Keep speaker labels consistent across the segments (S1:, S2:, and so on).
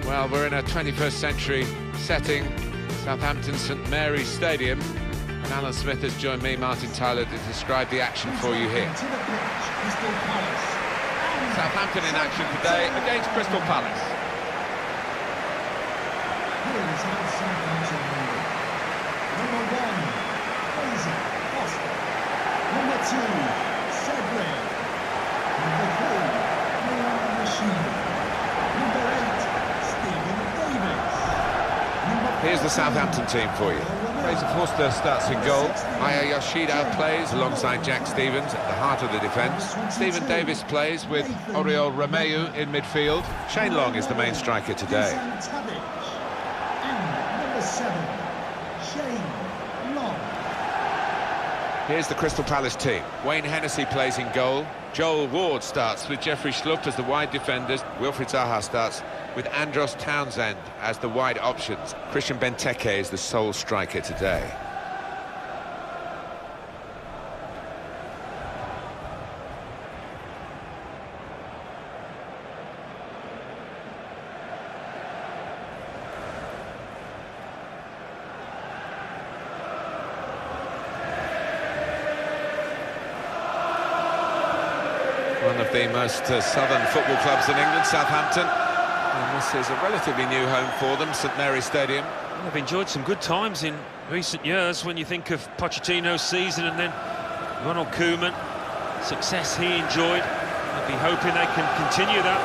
S1: Well, we're in a 21st century setting, Southampton St Mary's Stadium, and Alan Smith has joined me, Martin Tyler, to describe the action for you here. Southampton in action today against Crystal Palace.
S2: Number 2, Cedric. Number 3, Number 8, Stephen Davis.
S1: Here's the Southampton team for you. Fraser Forster starts in goal. Maya Yoshida plays alongside Jack Stevens at the heart of the defence. Stephen Davis plays with Oriol Romeu in midfield. Shane Long is the main striker today.
S2: And number 7, Shane Long.
S1: Here's the Crystal Palace team. Wayne Hennessy plays in goal. Joel Ward starts with Jeffrey Schlupp as the wide defenders. Wilfried Zaha starts with Andros Townsend as the wide options. Christian Benteke is the sole striker today. One of the most southern football clubs in England, Southampton. And this is a relatively new home for them, St Mary's Stadium.
S3: Well, they've enjoyed some good times in recent years when you think of Pochettino's season and then Ronald Koeman, success he enjoyed. I'll be hoping they can continue that.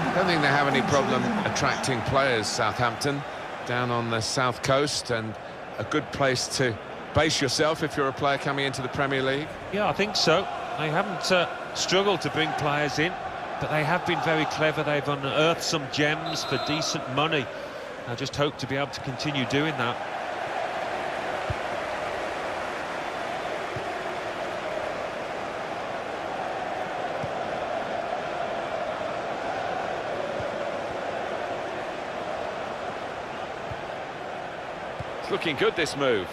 S1: I don't think they have any problem attracting players, Southampton, down on the south coast, and a good place to base yourself if you're a player coming into the Premier League.
S3: Yeah, I think so. They haven't struggled to bring players in, but they have been very clever. They've unearthed some gems for decent money. I just hope to be able to continue doing that.
S1: It's looking good, this move.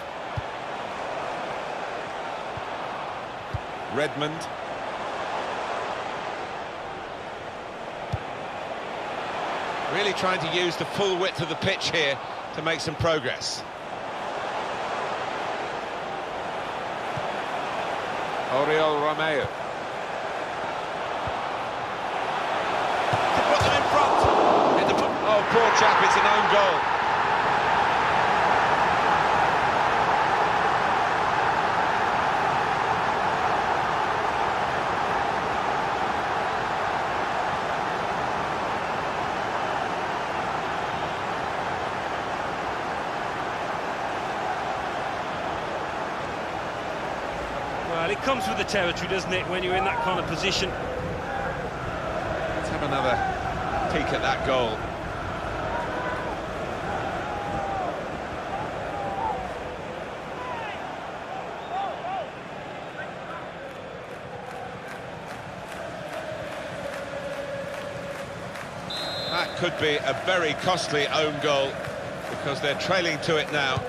S1: Redmond. Really trying to use the full width of the pitch here to make some progress. Oriol Romeu. To put them in front. Oh, poor chap, it's an own goal.
S3: Well, it comes with the territory, doesn't it, when you're in that kind of position?
S1: Let's have another peek at that goal. That could be a very costly own goal, because they're trailing to it now.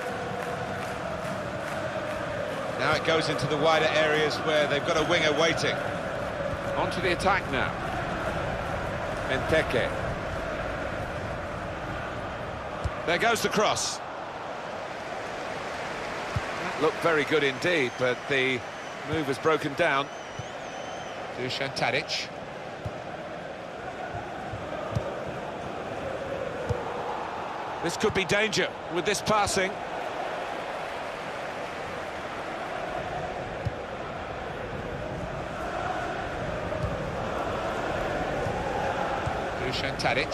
S1: Now it goes into the wider areas where they've got a winger waiting. On to the attack now. Benteke. There goes the cross. That looked very good indeed, but the move has broken down. Dusan Tadic. This could be danger with this passing. Dusan Tadic.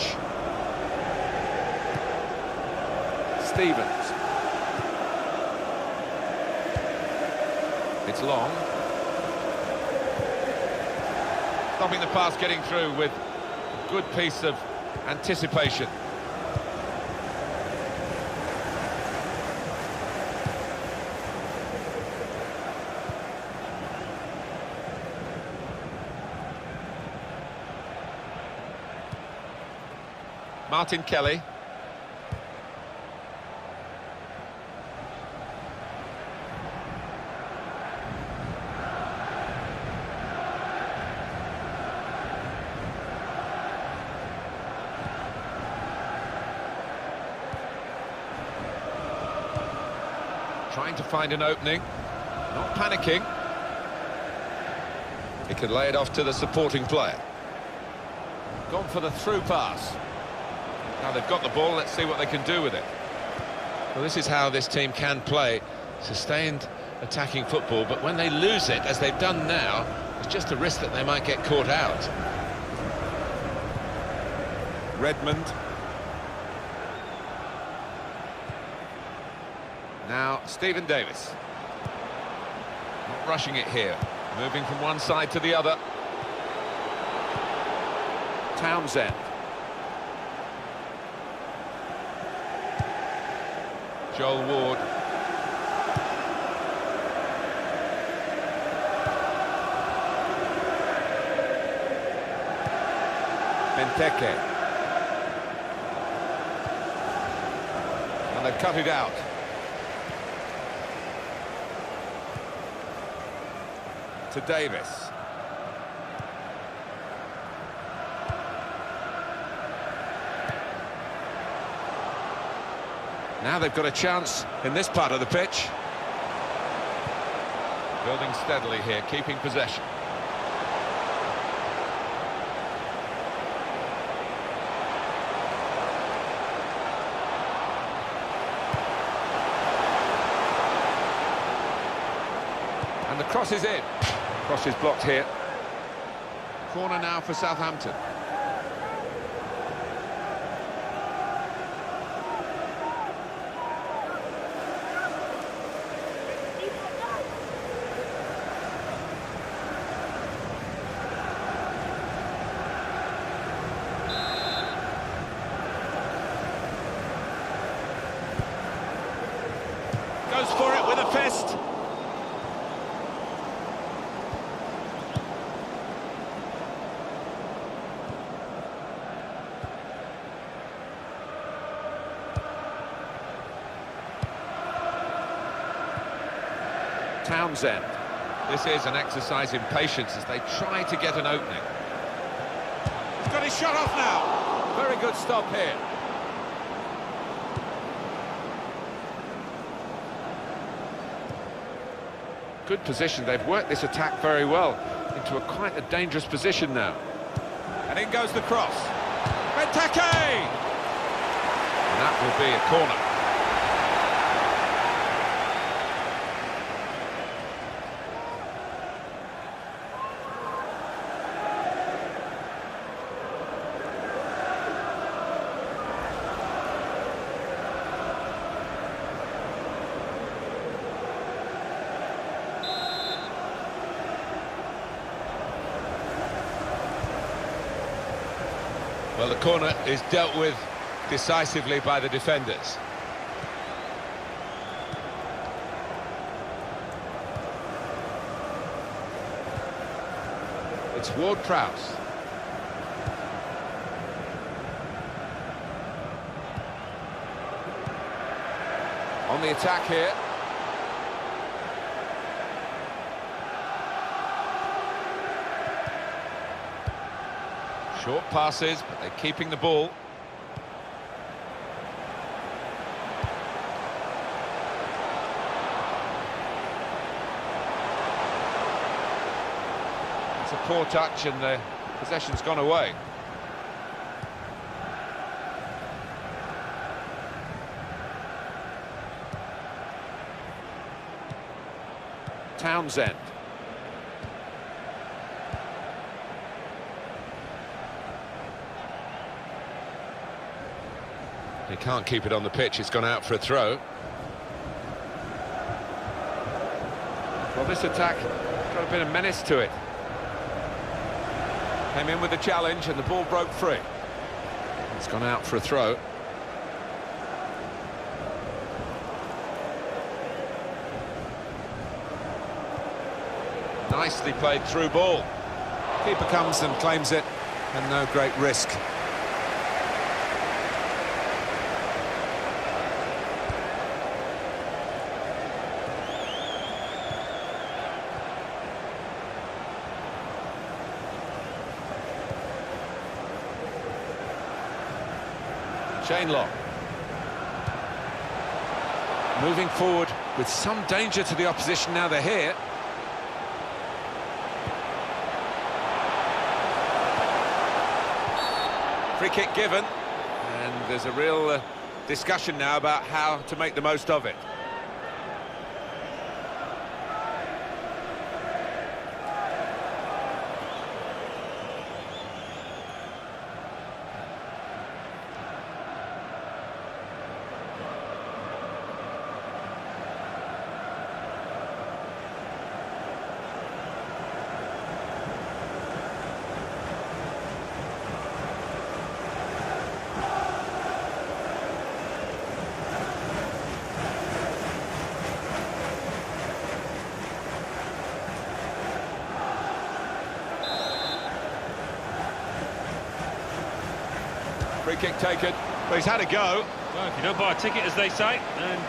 S1: Stevens. It's Long. Stopping the pass getting through with a good piece of anticipation. Martin Kelly. trying to find an opening, not panicking. He can lay it off to the supporting player. Gone for the through pass. Now they've got the ball, let's see what they can do with it. Well, this is how this team can play, sustained attacking football, but when they lose it, as they've done now, it's just a risk that they might get caught out. Redmond. Now, Stephen Davis. Not rushing it here. Moving from one side to the other. Townsend. Joel Ward. Benteke. And they've cut it out. To Davis. Now they've got a chance in this part of the pitch. Building steadily here, keeping possession. And the cross is in. Cross is blocked here. Corner now for Southampton. Goes for it with a fist. Townsend. This is an exercise in patience as they try to get an opening. He's got his shot off now. Very good stop here. Good position. They've worked this attack very well into quite a dangerous position now. And in goes the cross. Benteke! And that will be a corner. Well, the corner is dealt with decisively by the defenders. It's Ward-Prowse. On the attack here. Short passes, but they're keeping the ball. It's a poor touch and the possession's gone away. Townsend. He can't keep it on the pitch, it's gone out for a throw. Well, this attack got a bit of menace to it. Came in with the challenge and the ball broke free. It's gone out for a throw. Nicely played through ball. Keeper comes and claims it, and no great risk. Chain lock. Moving forward with some danger to the opposition now they're here. Free kick given, and there's a real discussion now about how to make the most of it. Free kick taken. Well, he's had a go.
S3: Well, if you don't buy a ticket, as they say, and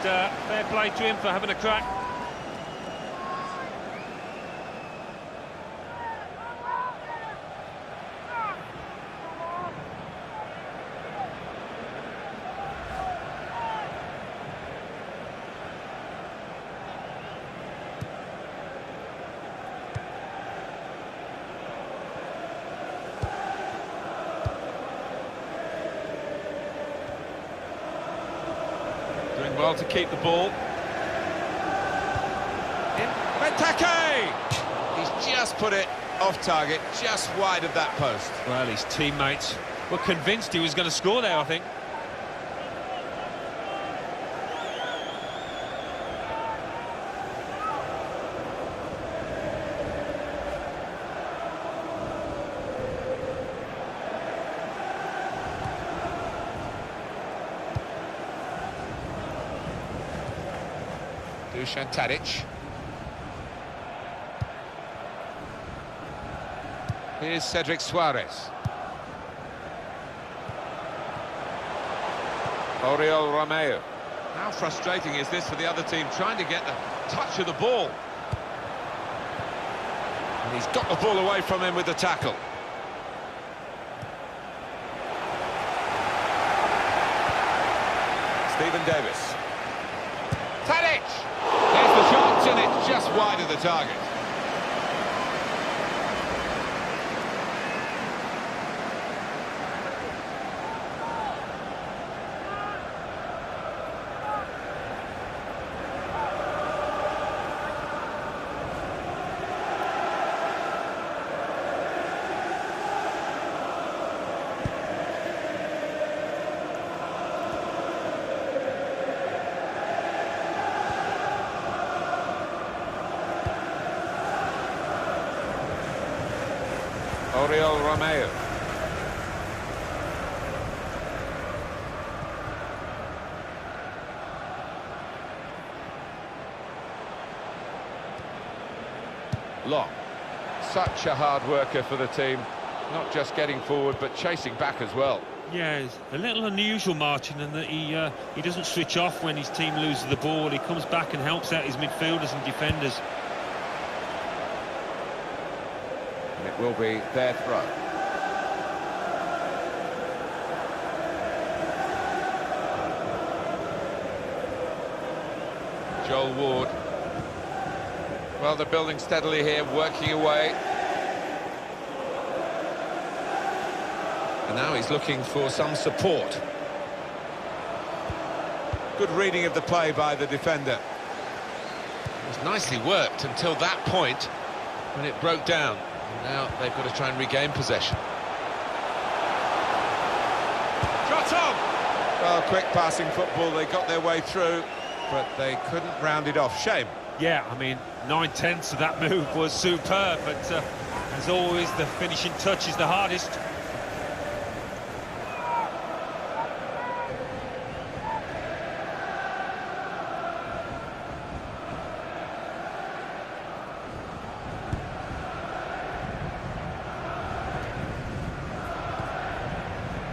S3: fair play to him for having a crack.
S1: Doing well to keep the ball. In Benteke! He's just put it off target, just wide of that post.
S3: Well, his teammates were convinced he was going to score there, I think.
S1: Dusan Tadic. Here's Cedric Suarez. Oriol Romeo. How frustrating is this for the other team, trying to get the touch of the ball? And he's got the ball away from him with the tackle. Stephen Davis. Tadic! There's the shot, and it's just wide of the target. Oriol Romeo. Long. Such a hard worker for the team, not just getting forward but chasing back as well.
S3: Yeah, it's a little unusual, Martin, in that he doesn't switch off when his team loses the ball. He comes back and helps out his midfielders and defenders.
S1: And it will be their throw. Joel Ward. Well, they're building steadily here, working away. And now he's looking for some support. Good reading of the play by the defender. It was nicely worked until that point when it broke down. And now they've got to try and regain possession. Shot on! Well, quick passing football, they got their way through, but they couldn't round it off. Shame.
S3: Yeah, I mean, 9/10 of that move was superb, but as always, the finishing touch is the hardest.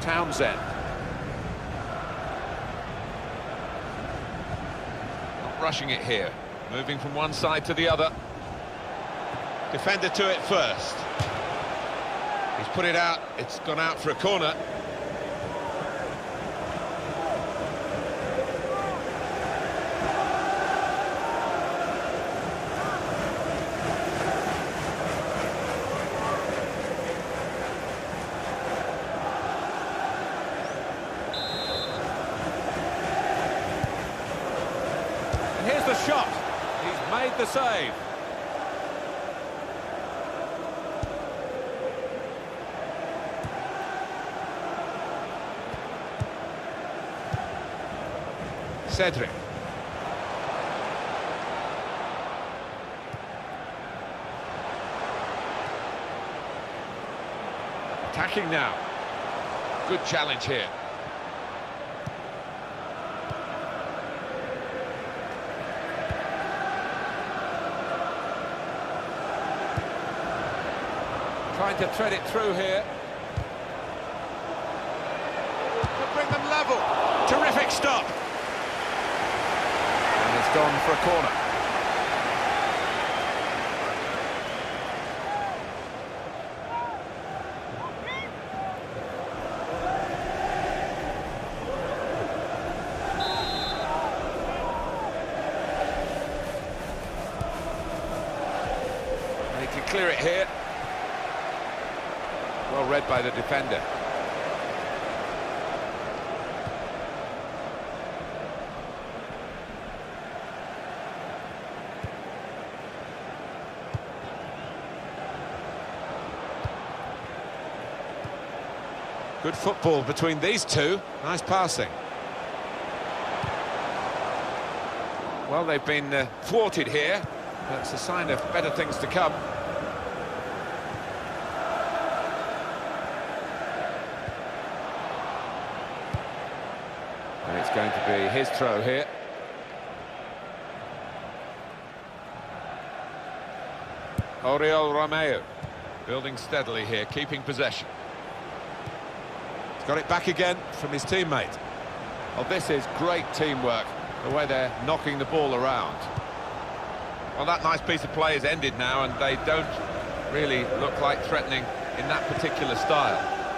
S1: Townsend. Not rushing it here. Moving from one side to the other. Defender to it first. He's put it out. It's gone out for a corner. made the save. Cedric. Attacking now. Good challenge here. Trying to thread it through here. Could bring them level. Terrific stop. And it's gone for a corner. And he can clear it here. Well read by the defender. Good football between these two. Nice passing. Well, they've been thwarted here. That's a sign of better things to come. And it's going to be his throw here. Oriol Romeu building steadily here, keeping possession. He's got it back again from his teammate. Well, this is great teamwork, the way they're knocking the ball around. Well, that nice piece of play is ended now, and they don't really look like threatening in that particular style.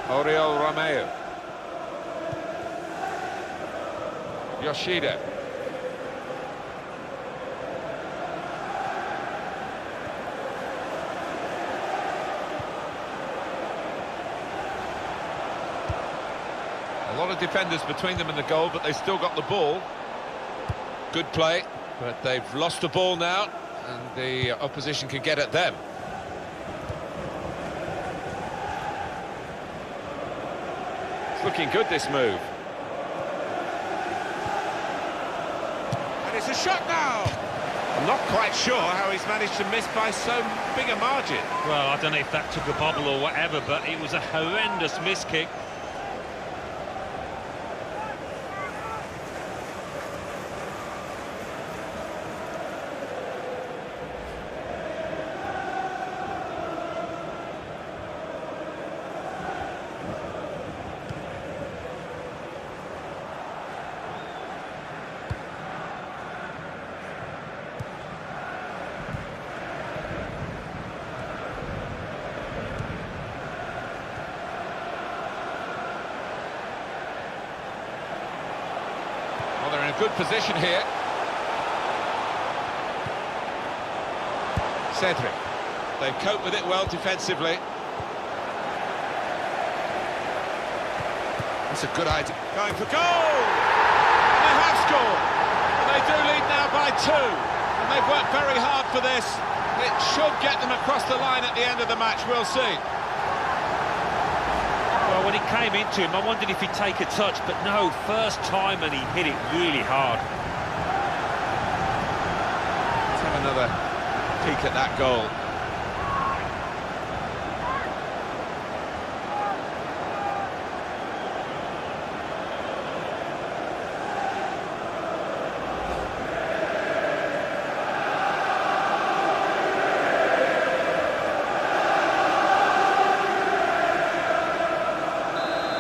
S1: Oriol Romeu. Yoshida. A lot of defenders between them and the goal, but they've still got the ball. Good play, but they've lost the ball now, and the opposition can get at them. It's looking good, this move. It's a shot now! I'm not quite sure how he's managed to miss by so big a margin.
S3: Well, I don't know if that took a bobble or whatever, but it was a horrendous miss kick.
S1: They're in a good position here. Cedric. They've coped with it well defensively. That's a good idea. Going for goal! And they have scored! And they do lead now by 2. And they've worked very hard for this. It should get them across the line at the end of the match, we'll see.
S3: Well, when it came into him, I wondered if he'd take a touch, but no, first time and he hit it really hard.
S1: Let's have another peek at that goal.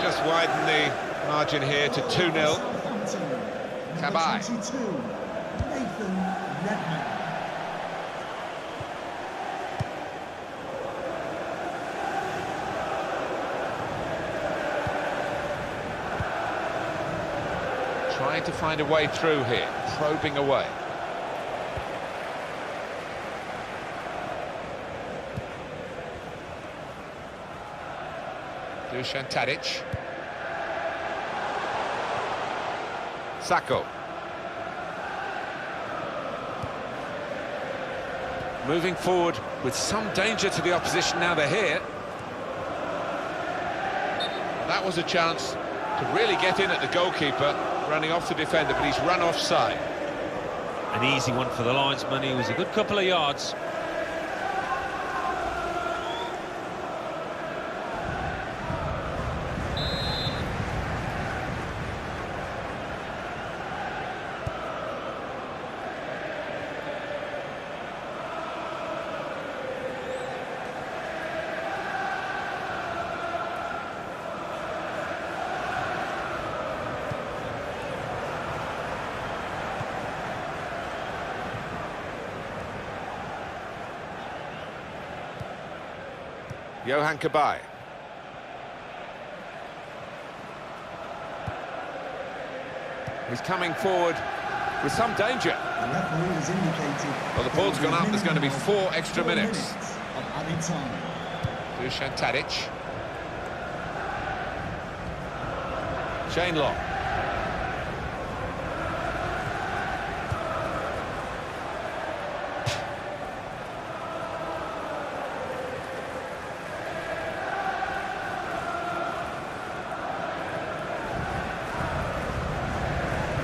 S1: Just widen the margin here to 2-0. Tabai. Trying to find a way through here, probing away. Dusan Tadic. Sacco. moving forward with some danger to the opposition now they're here. That was a chance to really get in at the goalkeeper, running off the defender, but he's run offside.
S3: An easy one for the linesman. He was a good couple of yards.
S1: Johan Cabaye. He's coming forward with some danger.
S2: The referee has indicated.
S1: Well, the ball's gone up. There's going to be 4 extra minutes.
S2: Of added time.
S1: Dusan Tadic. Shane Long.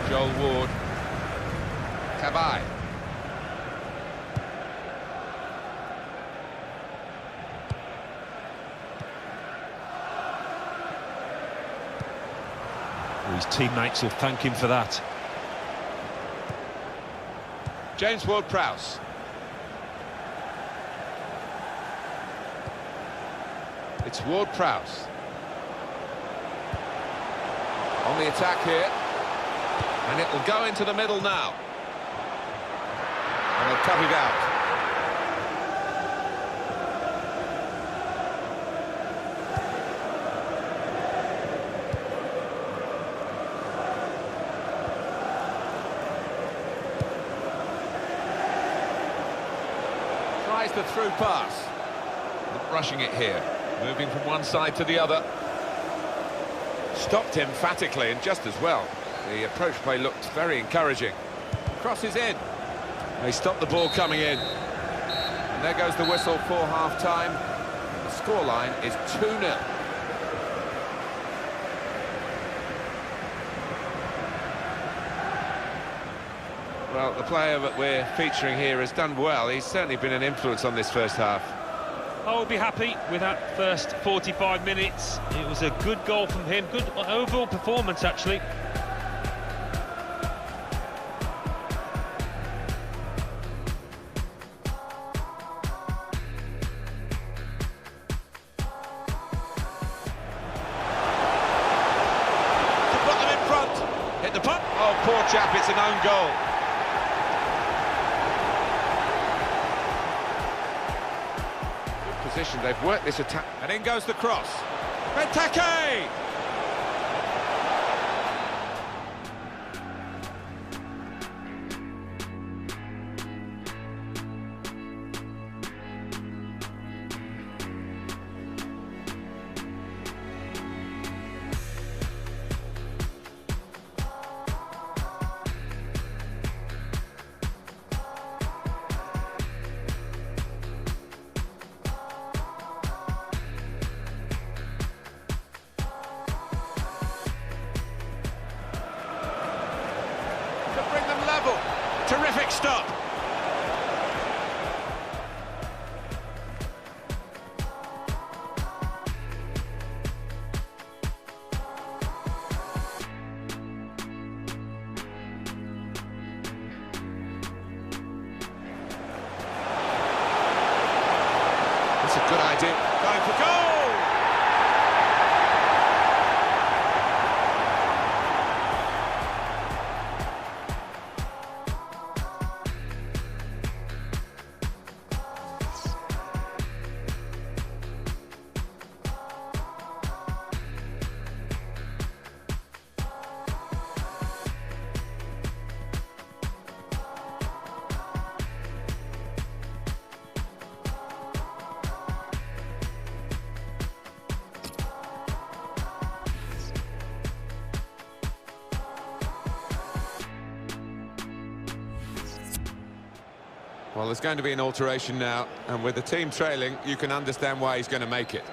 S1: Joel Ward. Cabaye.
S3: His teammates will thank him for that.
S1: James Ward-Prowse. It's Ward-Prowse. On the attack here. And it will go into the middle now. And they'll cut it out. Tries the through pass. Not rushing it here. Moving from one side to the other. Stopped emphatically and just as well. The approach play looked very encouraging. Crosses in. They stopped the ball coming in. And there goes the whistle for half-time. The scoreline is 2-0. Well, the player that we're featuring here has done well. He's certainly been an influence on this first half.
S3: I would be happy with that first 45 minutes. It was a good goal from him. Good overall performance, actually.
S1: Oh, poor chap, it's an own goal. Good position, they've worked this attack. And in goes the cross. Benteke! Level. Terrific stop. That's a good idea. Going for goal. Well, there's going to be an alteration now, and with the team trailing, you can understand why he's going to make it.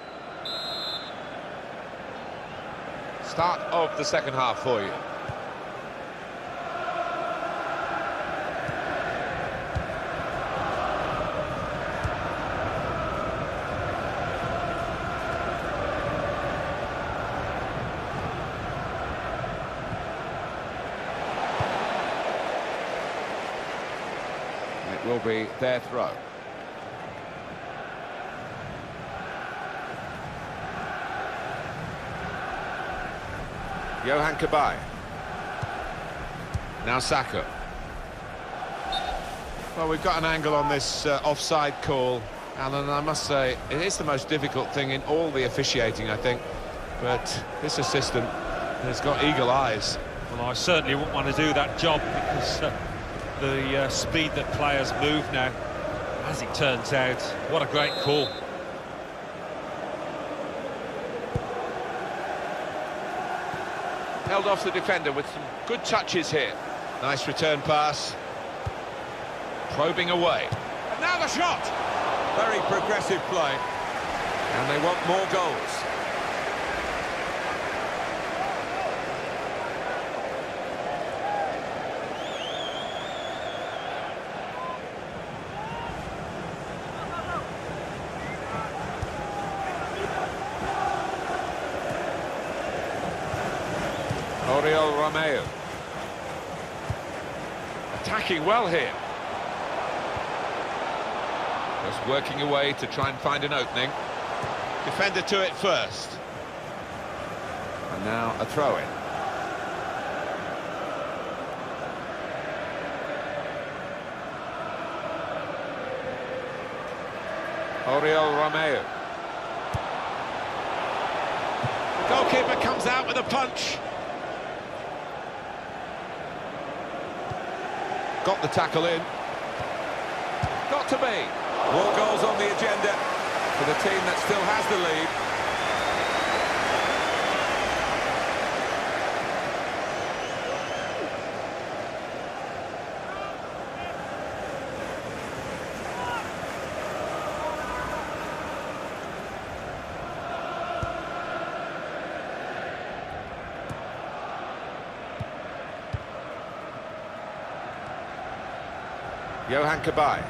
S1: Start of the second half for you. It will be their throw. Johan Cabaye. Now Saka. Well, we've got an angle on this offside call, Alan, and I must say it is the most difficult thing in all the officiating, I think. But this assistant has got eagle eyes.
S3: Well, I certainly wouldn't want to do that job because the speed that players move now, as it turns out, what a great call.
S1: Held off the defender with some good touches here. Nice return pass. Probing away. And now the shot! Very progressive play. And they want more goals. Oriol Romeo. Attacking well here. Just working away to try and find an opening. Defender to it first. And now a throw-in. Oriol Romeo. The goalkeeper comes out with a punch. Got the tackle in. Got to be. More goals on the agenda for the team that still has the lead. Johan Cabaye.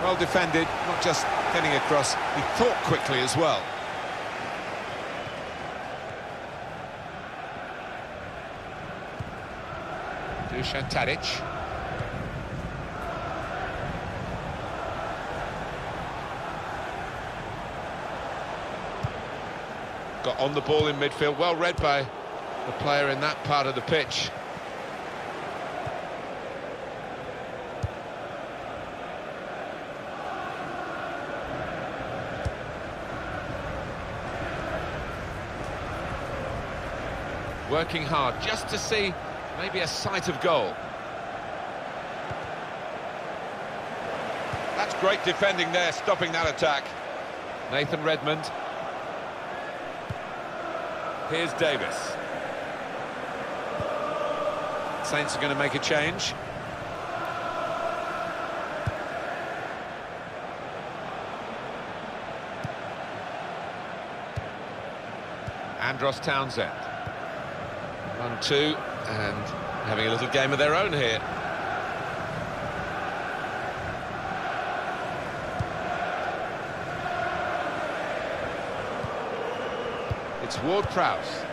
S1: Well defended, not just getting across, he thought quickly as well. Dusan Tadic. Got on the ball in midfield, well read by the player in that part of the pitch. Working hard just to see maybe a sight of goal. That's great defending there, stopping that attack. Nathan Redmond. Here's Davis. Saints are going to make a change. Andros Townsend. 1-2, and having a little game of their own here. It's Ward-Prowse.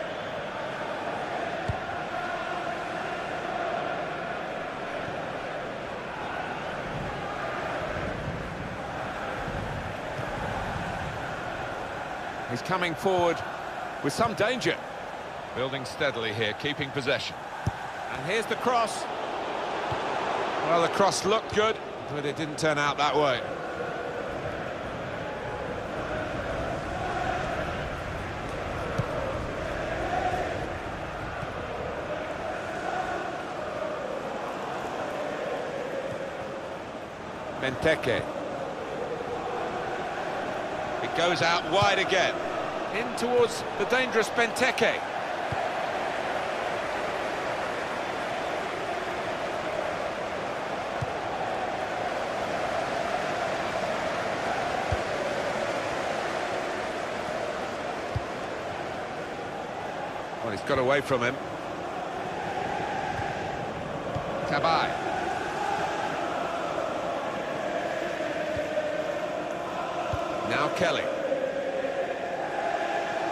S1: He's coming forward with some danger. Building steadily here, keeping possession. And here's the cross. Well, the cross looked good, but it didn't turn out that way. Benteke. It goes out wide again. In towards the dangerous Benteke. Well, he's got away from him. Cabaye. Now Kelly.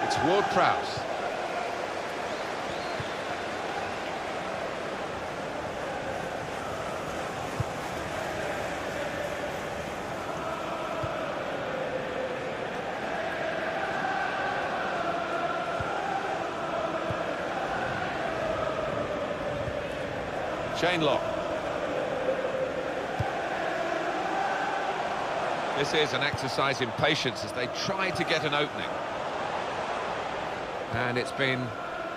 S1: It's Ward-Prowse. Shane Lock. This is an exercise in patience as they try to get an opening. And it's been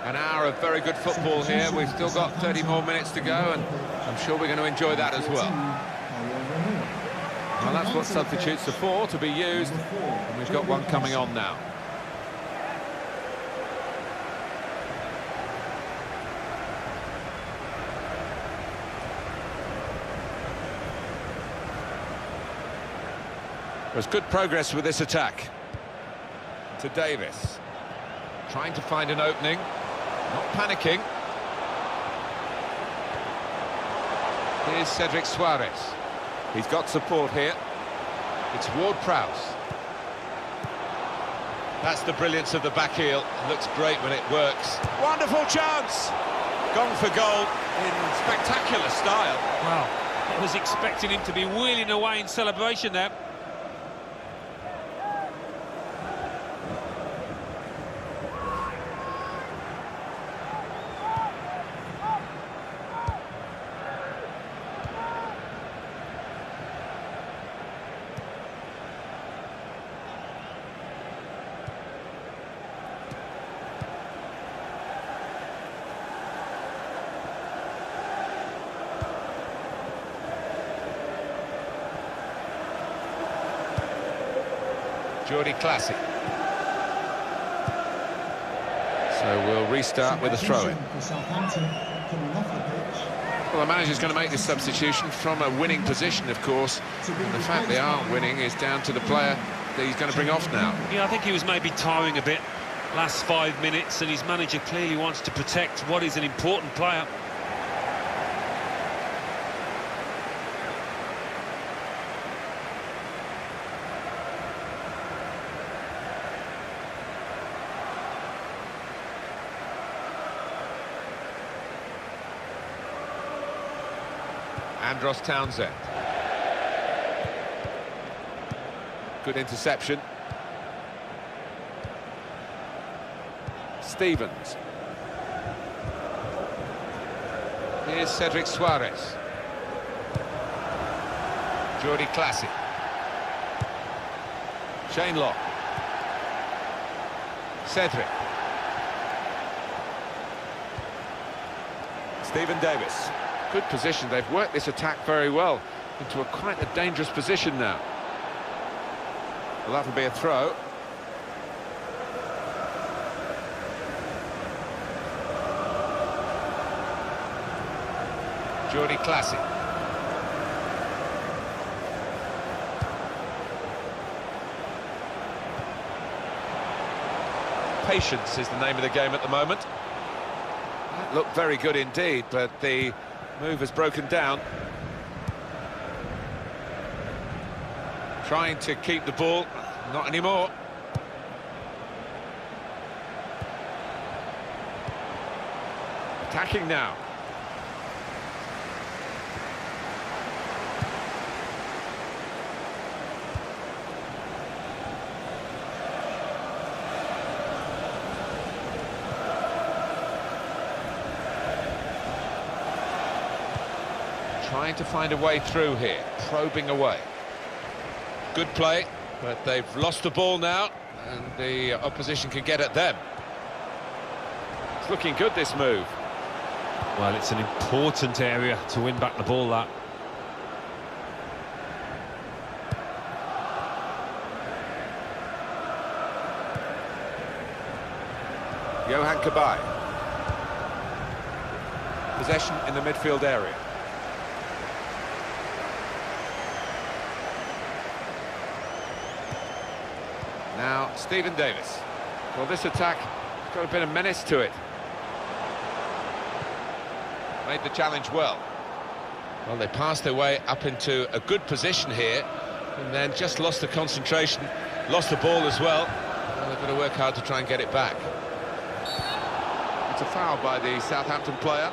S1: an hour of very good football here. We've still got 30 more minutes to go, and I'm sure we're going to enjoy that as well. Well, that's what substitutes are for, to be used. And we've got one coming on now. There's good progress with this attack. To Davis. Trying to find an opening. Not panicking. Here's Cedric Suarez. He's got support here. It's Ward-Prowse. That's the brilliance of the back heel. Looks great when it works. Wonderful chance! Gone for goal in spectacular style.
S3: Wow, I was expecting him to be wheeling away in celebration there.
S1: Jordi Classic. So we'll restart with a throw-in. Well, the manager's going to make this substitution from a winning position, of course. And the fact they aren't winning is down to the player that he's going to bring off now.
S3: Yeah, I think he was maybe tiring a bit last 5 minutes, and his manager clearly wants to protect what is an important player.
S1: Andros Townsend. Good interception. Stevens. Here's Cedric Suarez. Jordi Classic. Shane Lock. Cedric. Stephen Davis. Good position. They've worked this attack very well into quite a dangerous position now. Well, that would be a throw. Jordi Classic. Patience is the name of the game at the moment. That looked very good indeed, but the move has broken down. Trying to keep the ball, not anymore. Attacking now. Trying to find a way through here, probing away. Good play, but they've lost the ball now, and the opposition can get at them. It's looking good, this move.
S3: Well, it's an important area to win back the ball, that.
S1: Johan Cabaye. Possession in the midfield area. Now, Stephen Davis. Well, this attack has got a bit of menace to it. Made the challenge well. Well, they passed their way up into a good position here, and then just lost the concentration, lost the ball as well. Well, they've got to work hard to try and get it back. It's a foul by the Southampton player.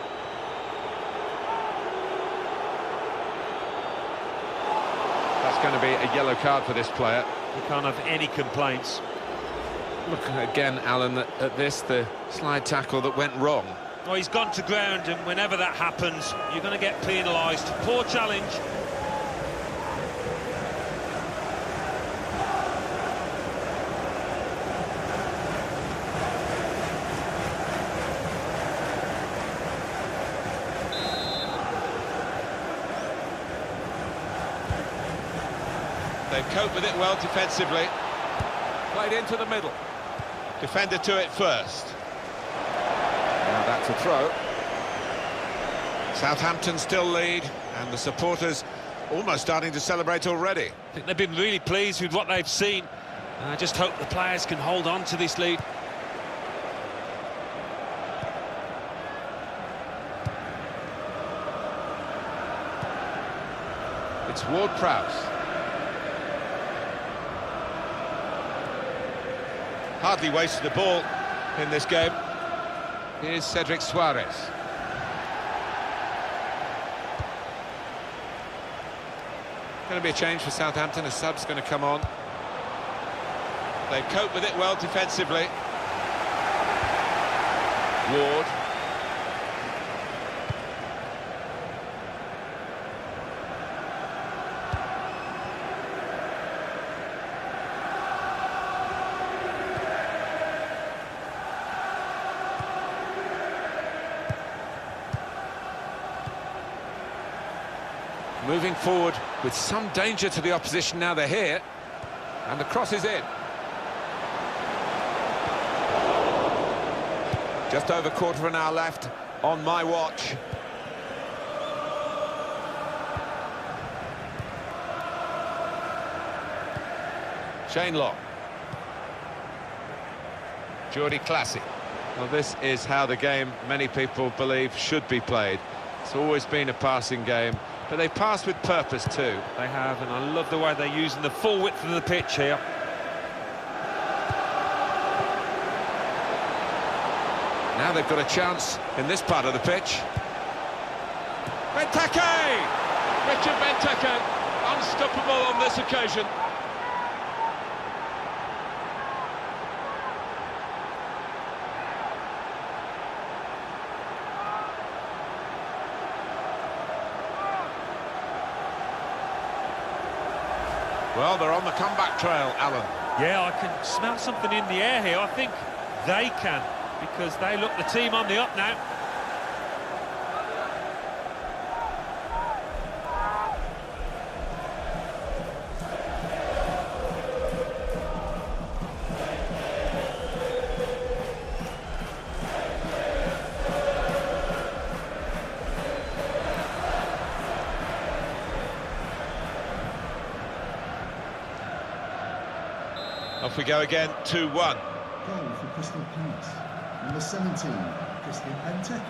S1: That's going to be a yellow card for this player.
S3: You can't have any complaints.
S1: Look again, Alan, at this, the slide tackle that went wrong.
S3: Well, he's gone to ground, and whenever that happens, you're going to get penalised. Poor challenge.
S1: They've coped with it well defensively. Played into the middle. Defender to it first. Now that's a throw. Southampton still lead, and the supporters almost starting to celebrate already.
S3: I think they've been really pleased with what they've seen. And I just hope the players can hold on to this lead.
S1: It's Ward-Prowse. Hardly wasted the ball in this game. Here's Cedric Suarez. Going to be a change for Southampton. A sub's going to come on. They've coped with it well defensively. Ward. Moving forward with some danger to the opposition now they're here. And the cross is in. Just over quarter of an hour left on my watch. Shane Long. Jordi Classy. Well, this is how the game, many people believe, should be played. It's always been a passing game, but they pass with purpose too.
S3: They have, and I love the way they're using the full width of the pitch here.
S1: Now they've got a chance in this part of the pitch. Benteke! Richard Benteke, unstoppable on this occasion. Well, they're on the comeback trail, Alan.
S3: Yeah, I can smell something in the air here. I think they can, because they look the team on the up now.
S1: Off we go again, 2-1.
S2: Goal for Crystal Palace. Number 17, Christian Benteke.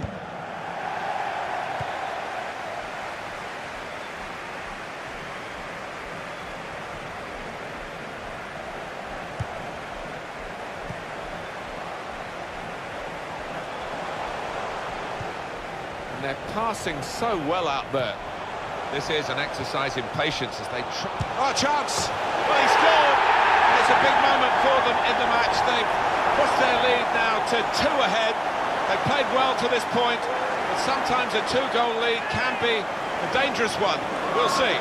S1: And they're passing so well out there. This is an exercise in patience as they try. Oh, chance! Well, he scored! It's a big moment for them in the match. They've pushed their lead now to 2 ahead. They've played well to this point, but sometimes a 2-goal lead can be a dangerous one. We'll see.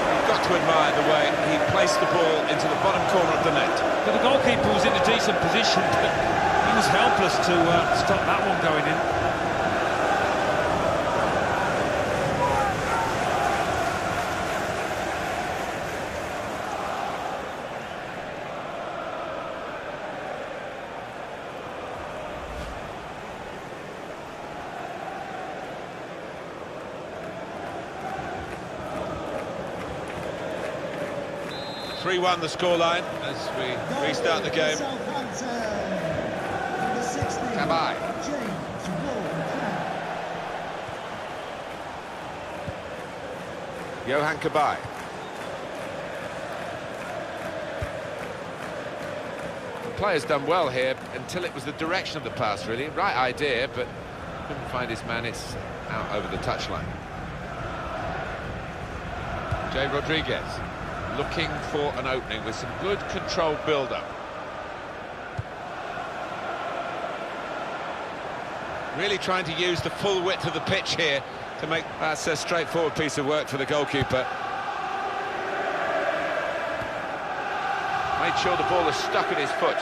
S1: You've got to admire the way he placed the ball into the bottom corner of the net.
S3: But the goalkeeper was in a decent position, but he was helpless to stop that one going in.
S1: 3-1 the scoreline as we restart the game.
S2: Southampton. Number 16.
S1: Cabaye.
S2: James Ward-Prowse.
S1: Johan Cabaye. The player's done well here until it was the direction of the pass, really. Right idea, but couldn't find his man. It's out over the touchline. Jay Rodriguez looking for an opening with some good controlled build-up. Really trying to use the full width of the pitch here to make that's a straightforward piece of work for the goalkeeper. Made sure the ball is stuck at his foot.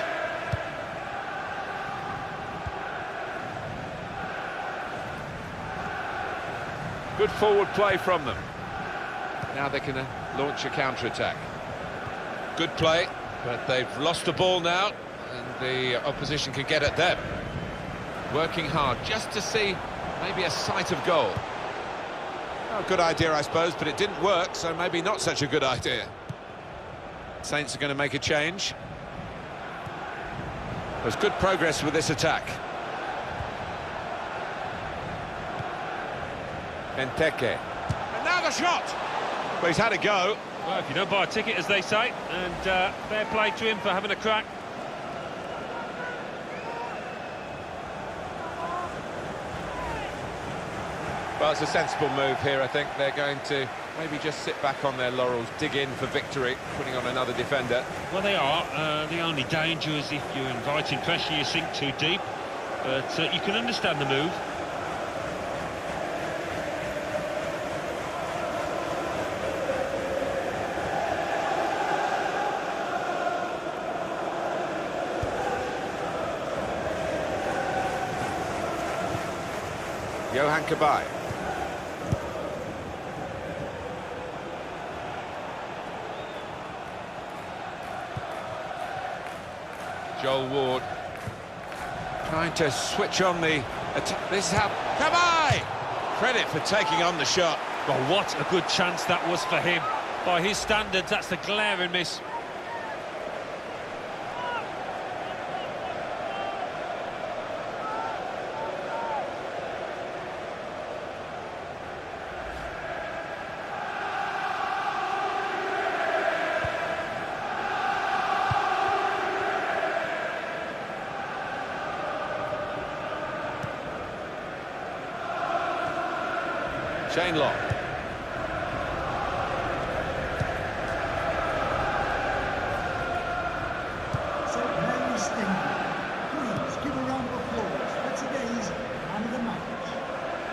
S1: Good forward play from them. Now they can launch a counter-attack. Good play, but they've lost the ball now, and the opposition can get at them. Working hard just to see maybe a sight of goal. Oh, good idea, I suppose, but it didn't work, so maybe not such a good idea. Saints are going to make a change. There's good progress with this attack. Benteke. And now the shot! Well, he's had a go.
S3: Well, if you don't buy a ticket, as they say, and fair play to him for having a crack.
S1: Well, it's a sensible move here, I think. They're going to maybe just sit back on their laurels, dig in for victory, putting on another defender.
S3: Well, they are. The only danger is if you're inviting pressure, you sink too deep. But you can understand the move.
S1: Johan Cabaye. Joel Ward trying to switch on the attack. This is how Cabaye! Credit for taking on the shot.
S3: Well, what a good chance that was for him. By his standards, that's the glaring miss.
S1: Shane Long.
S2: So Mary Stingley, please give a round of applause for today's man of the match.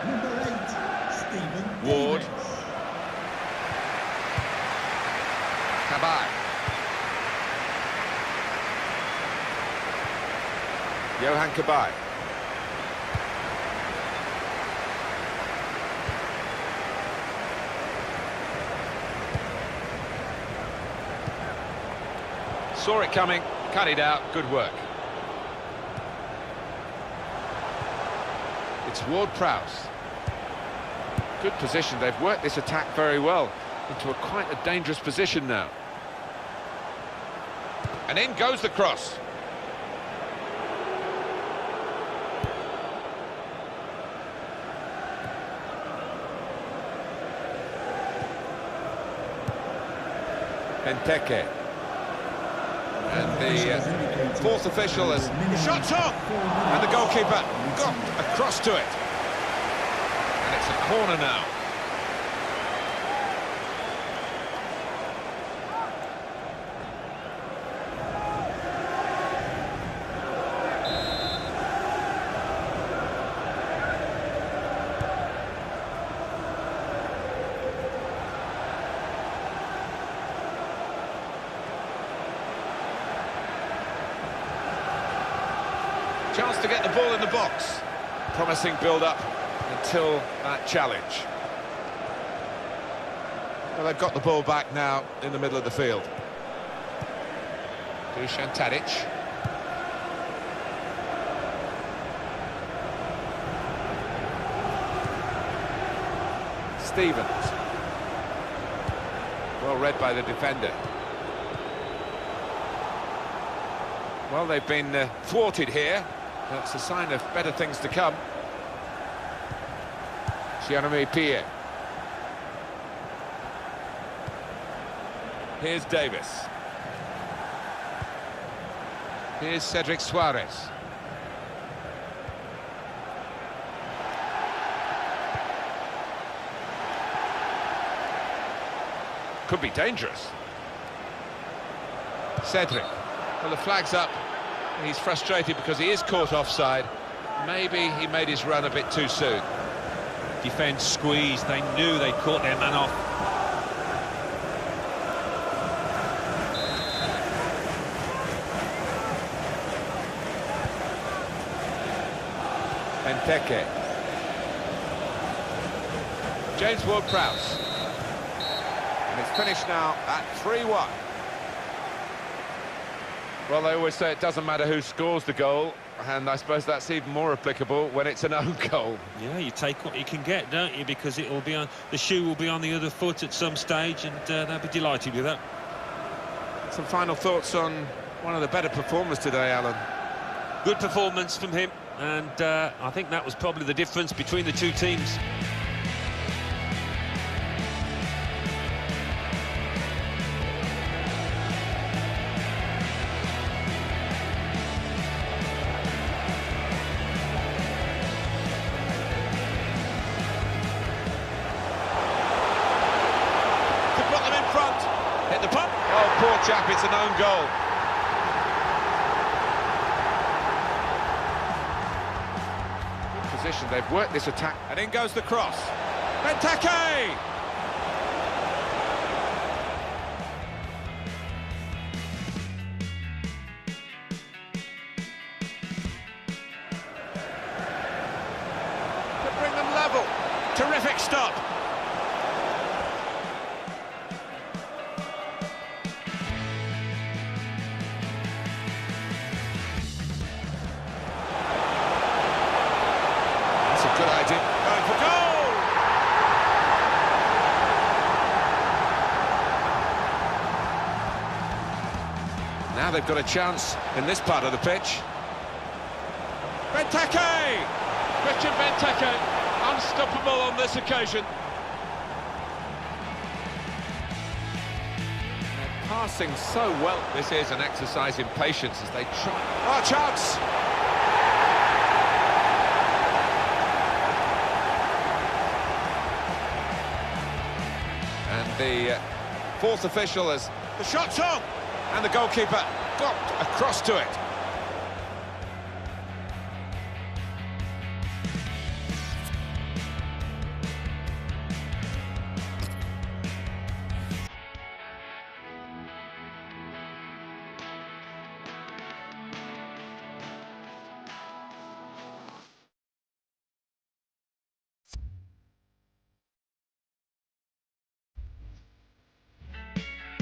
S2: Number 8, Stephen
S1: Ward.
S2: Davis.
S1: Cabaye. Johan Cabaye. Saw it coming, cut it out, good work. It's Ward-Prowse. Good position, they've worked this attack very well into quite a dangerous position now. And in goes the cross. Benteke. And the fourth official has shots on, and the goalkeeper got across to it. And it's a corner now. Chance to get the ball in the box. Promising build-up until that challenge. Well, they've got the ball back now in the middle of the field. Dusan Tadic. Stevens. Well read by the defender. Well, they've been thwarted here. That's a sign of better things to come. Gianluigi Pierre. Here's Davis. Here's Cedric Suarez. Could be dangerous. Cedric. Well, the flag's up. He's frustrated because he is caught offside. Maybe he made his run a bit too soon.
S3: Defence squeezed. They knew they caught their man off.
S1: Benteke. James Ward-Prowse. And it's finished now at 3-1. Well, they always say it doesn't matter who scores the goal, and I suppose that's even more applicable when it's an own goal.
S3: Yeah, you take what you can get, don't you? Because it will be on, the shoe will be on the other foot at some stage, and they'll be delighted with that.
S1: Some final thoughts on one of the better performers today, Alan.
S3: Good performance from him, and I think that was probably the difference between the two teams.
S1: Hit the pump. Oh, poor chap, it's an own goal. Good position, they've worked this attack. And in goes the cross. Benteke! To bring them level. Terrific stop. Good idea. Going for goal! Now they've got a chance in this part of the pitch. Benteke!
S4: Christian Benteke, unstoppable on this occasion.
S1: They're passing so well. This is an exercise in patience as they try. Oh, chance! And the fourth official has... The shot's on! And the goalkeeper got across to it.